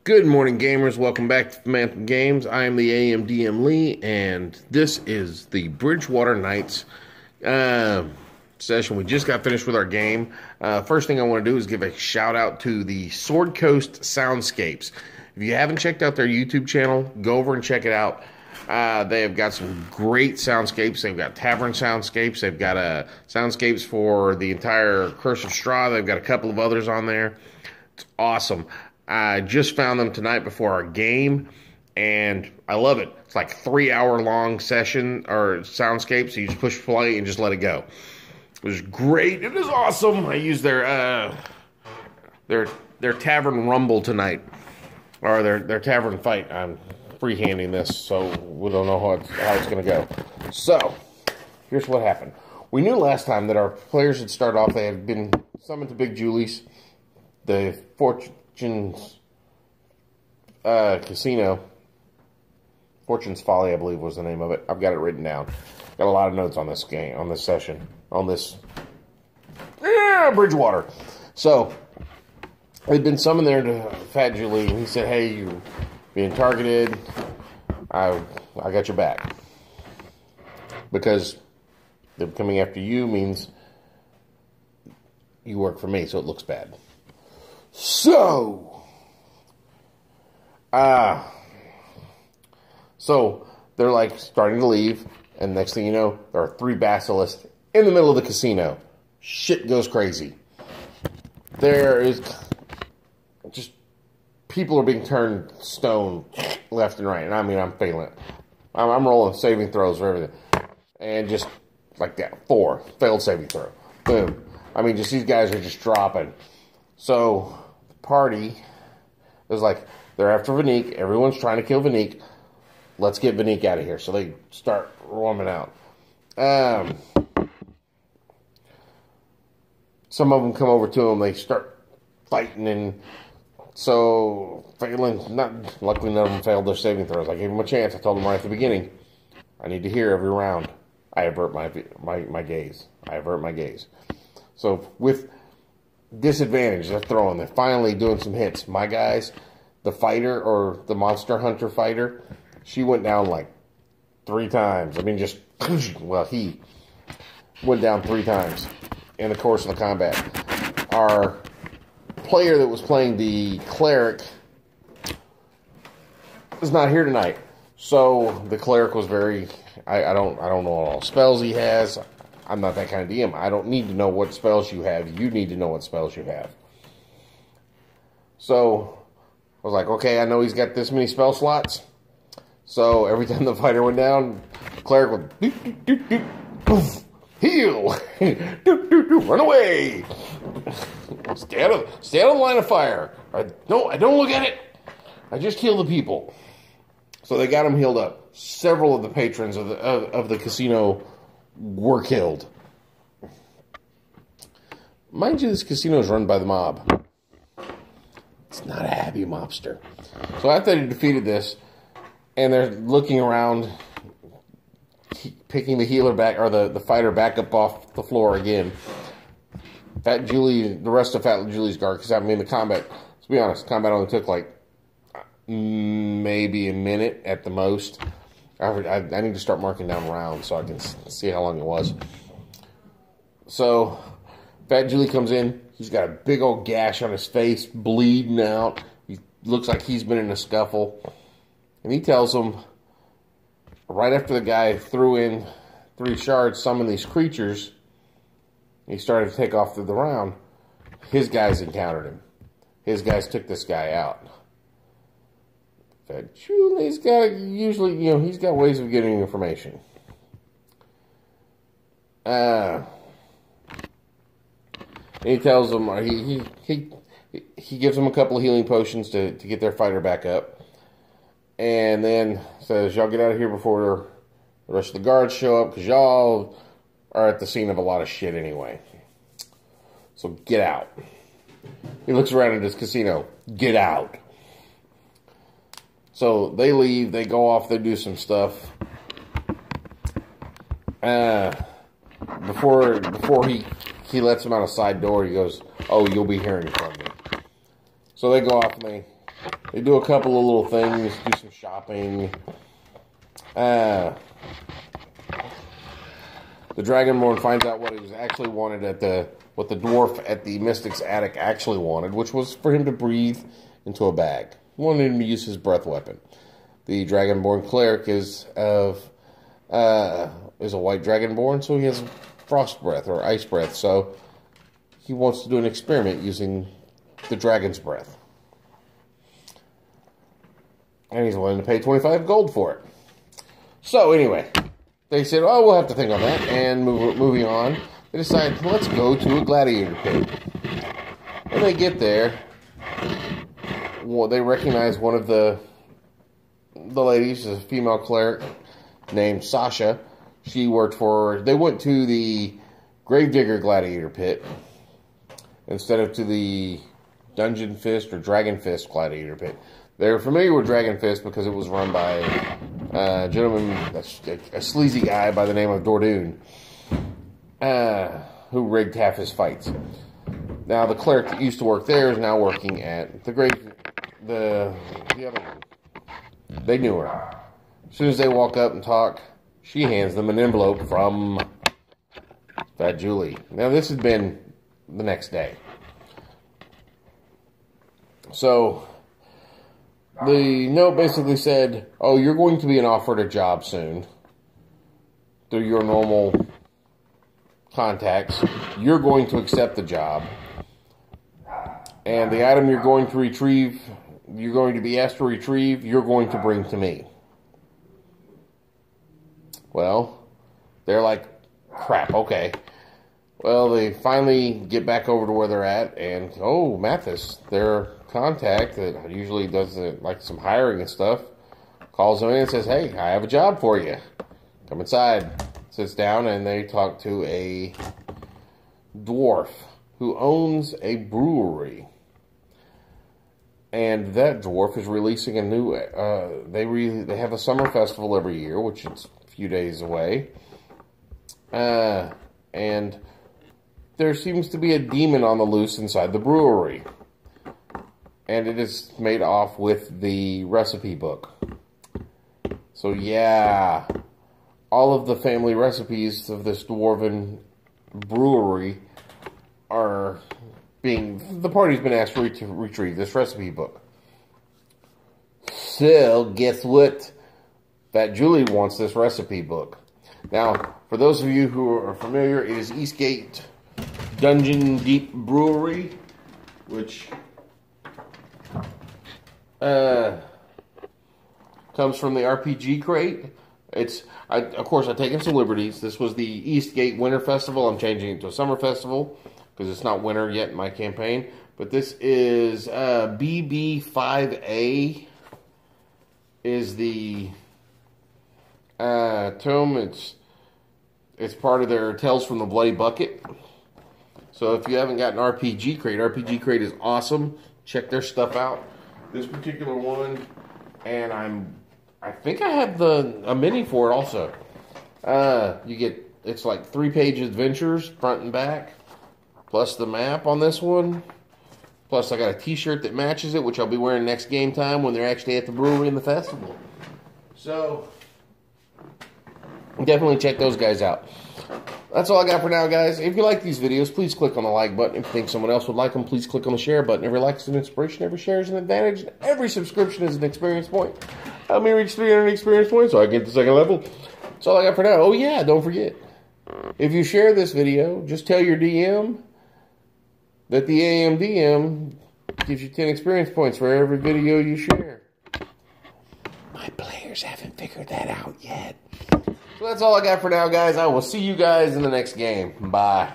Good morning, gamers. Welcome back to Phantom Games. I am the AMDM Lee, and this is the Bridgewater Knights session. We just got finished with our game. First thing I want to do is give a shout out to the Sword Coast Soundscapes. If you haven't checked out their YouTube channel, go over and check it out. They have got some great soundscapes. They've got tavern soundscapes. They've got soundscapes for the entire Curse of Strahd. They've got a couple of others on there. It's awesome. I just found them tonight before our game, and I love it. It's like 3-hour long session or soundscape, so you just push play and just let it go. It was great. It is awesome. I used their tavern rumble tonight, or their tavern fight. I'm freehanding this, so we don't know how it's going to go. So, here's what happened. We knew last time that our players had started off. They had been summoned to Big Julie's, the Fortune's casino. Fortune's Folly, I believe, was the name of it. I've got it written down. Got a lot of notes on this game, on this session, on this Bridgewater. So, they'd been summoned there to Fat Julie, and he said, "Hey, you're being targeted. I got your back. Because them coming after you means you work for me, so it looks bad." So they're like starting to leave, and next thing you know, there are 3 basilisks in the middle of the casino. Shit goes crazy. There is just people are being turned stone left and right, and I mean, I'm failing. I'm rolling saving throws for everything, and just like that, 4 failed saving throw. Boom. I mean, just these guys are just dropping. So the party is like, they're after Vanique. Everyone's trying to kill Vanique. Let's get Vanique out of here. So they start roaming out. Some of them come over to him. They start fighting, and so failing. Luckily, none of them failed their saving throws. I gave them a chance. I told them right at the beginning, I need to hear every round. I avert my gaze. I avert my gaze. So with disadvantage, they're throwing. They're finally doing some hits. My guys, the fighter or the monster hunter fighter, she went down like 3 times. I mean, just, well, he went down 3 times in the course of the combat. Our player that was playing the cleric is not here tonight. So the cleric was very, I don't know all spells he has. I'm not that kind of DM. I don't need to know what spells you have. You need to know what spells you have. So I was like, okay, I know he's got this many spell slots. So every time the fighter went down, the cleric would doot, doot, doot, doot, poof, heal, doot, doot, doot, run away, stay out of the line of fire. I don't look at it. I just heal the people. So they got him healed up. Several of the patrons of the casino were killed. Mind you, this casino is run by the mob. It's not a happy mobster. So after they defeated this, and they're looking around, picking the healer back, or the fighter back up off the floor again, Fat Julie, the rest of Fat Julie's guard, because I mean the combat, to be honest, combat only took like maybe a minute at the most. I need to start marking down rounds so I can see how long it was. So Fat Julie comes in. He's got a big old gash on his face, bleeding out. He looks like he's been in a scuffle. And he tells them, right after the guy threw in 3 shards, summoned these creatures, he started to take off through the round, his guys encountered him. His guys took this guy out. Fat Julie's got usually, he's got ways of getting information. And he tells them, he gives them a couple of healing potions to get their fighter back up, and then says, "Y'all get out of here before the rest of the guards show up, because y'all are at the scene of a lot of shit anyway. So get out." He looks around at his casino. Get out. So they leave, they go off, they do some stuff. Before he lets them out a side door, he goes, "Oh, you'll be hearing from me." So they go off and They do a couple of little things, do some shopping. The Dragonborn finds out what he was actually wanted what the dwarf at the Mystic's attic actually wanted, which was for him to breathe into a bag. He wanted him to use his breath weapon. The Dragonborn cleric is a white Dragonborn, so he has frost breath or ice breath. So he wants to do an experiment using the dragon's breath. And he's willing to pay 25 gold for it. So anyway, they said, oh, we'll have to think on that. And moving on, they decide, let's go to a gladiator pit. When they get there, well, they recognize one of the ladies, a female cleric named Sasha. They went to the Gravedigger Gladiator Pit instead of to the Dungeon Fist or Dragon Fist Gladiator Pit. They're familiar with Dragon Fist because it was run by a gentleman, a sleazy guy by the name of Dordoon, who rigged half his fights. Now, the cleric that used to work there is now working at the other one. They knew her. As soon as they walk up and talk, she hands them an envelope from Fat Julie. Now, this had been the next day. So, the note basically said, oh, you're going to be offered a job soon through your normal contacts. You're going to accept the job. And the item you're going to retrieve, you're going to be asked to retrieve, you're going to bring to me. Well, they're like, crap, okay. Well, they finally get back over to where they're at, and, oh, Mathis, their contact that usually does like some hiring and stuff, calls them in and says, hey, I have a job for you. Come inside. Sits down, and they talk to a dwarf who owns a brewery. And that dwarf is releasing a new, they have a summer festival every year, which is a few days away. And there seems to be a demon on the loose inside the brewery. And it is made off with the recipe book. So yeah, all of the family recipes of this dwarven brewery are the party's been asked to retrieve this recipe book. So, guess what? Fat Julie wants this recipe book. Now, for those of you who are familiar, it is Eastgate Dungeon Deep Brewery, which comes from the RPG crate. Of course, I've taken some liberties. This was the Eastgate Winter Festival. I'm changing it to a Summer Festival because it's not winter yet in my campaign. But this is BB5A is the tome. It's part of their Tales from the Bloody Bucket. So if you haven't got an RPG crate is awesome. Check their stuff out. This particular one, and I think I have a mini for it also. It's like 3-page adventures, front and back, plus the map on this one. Plus I got a t-shirt that matches it, which I'll be wearing next game time when they're actually at the brewery and the festival. So, definitely check those guys out. That's all I got for now, guys. If you like these videos, please click on the like button. If you think someone else would like them, please click on the share button. Every like is an inspiration, every share is an advantage, and every subscription is an experience point. Help me reach 300 experience points so I get the second level. That's all I got for now. Oh yeah, don't forget. If you share this video, just tell your DM that the AMDM gives you 10 experience points for every video you share. My players haven't figured that out yet. So that's all I got for now, guys. I will see you guys in the next game. Bye.